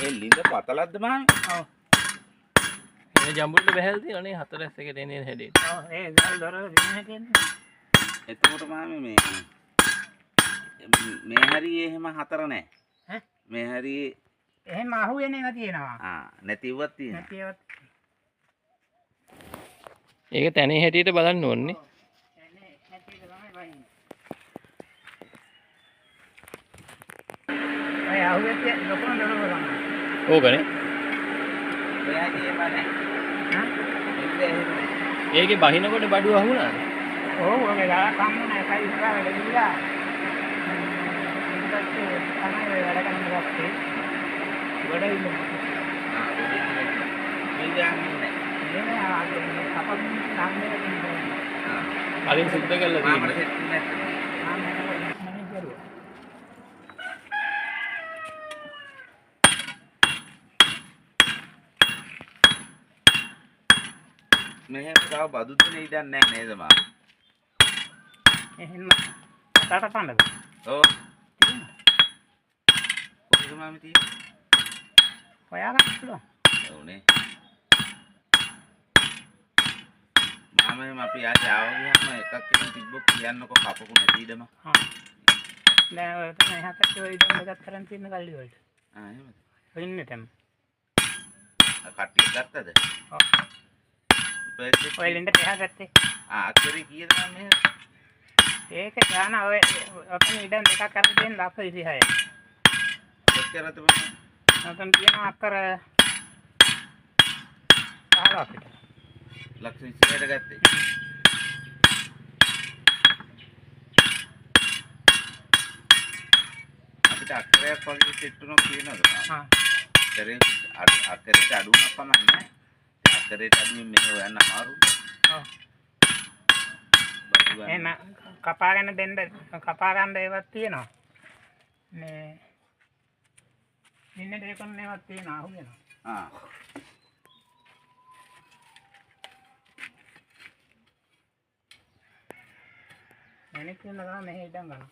මේ ලිඳ පතලක්ද මාමේ? ඔව්. මේ ජම්බුල්ට බහැල් තියෙනනේ 4S එකට එන්නේ හැදේ. ඔව් ඒ ගල් දොර දින හැදෙන්නේ. එතකොට මාමේ මේ හරියේ එහෙම 4 නැහැ. ඈ? මේ හරියේ එහෙම අහුවෙන එක තියෙනවා. නැතිවත් තියෙනවා. නැතිවත් ඒක තැනේ හැටියට බලන්න ඕනේ. එන්නේ නැතිද තමයි වයින්. අය අහුවෙත් ලොකුම දොර බලන්න. ඕකනේ. මේ හරියේ මනේ. ඒකේ බහිනකොට බඩුව අහුණාද? ඔව් ඔය ගාලා කම්මුන එකයි ඉස්සරහට ගිහිල්ලා ඊට පස්සේ තමයි වැඩ කරන්න ගත්තේ. වැඩ ඉන්න. කලින් සුද්ධ කරලා තියෙන්නේ. මෙහෙම තව බදු දෙන ඉඩක් නැහැ නේද මා? එහෙම අතට පන්නද? ඔව්. කොහොමද මාමේ තියෙන්නේ? හොයාගන්න පුළුවන්. ඔව්නේ. මාමේ අපි ආයේ ආව ගියාම එකක් එකක් තිබ්බොත් කියන්නකො කපපු නැති ඉඩම. දැන් ඔය තමයි හතට ඔය ඉඳන් දෙකක් තරම් තියෙන කල්ලි වලට. එහෙමද? වෙන්නේ තම. කට්ටිය ගත්තද? ඔව්. ඔය ලින්දට එහා ගත්තේ. අක්කරේ කීයද මේ? ඒක දාන ඔය ඔතන ඉඳන් දෙකක් අරන් දෙන්න ලක්ෂ 26යි. කොච්චරද බං? ඔතන තියෙන අක්කර 15ක් විතර. ලක්ෂ 26ට ගත්තේ. අපිට අක්කරයක් වගේ සෙට් උනක් කියනවද? අක්කරේට අඩුවක් පමණ නැහැ. අක්කරේට අඩුවෙන් මෙහෙ හොයන්න අමාරුයි. ඔව්. එහෙනම් කපාගෙන දෙන්න කපා ගන්න ඒවත් තියෙනවා. මේ නින්නේ දෙකක් නේවත් තියෙනවා අහු වෙනවා. එනේ කියන ගමන් මෙහෙ ඉඳන් ගන්න.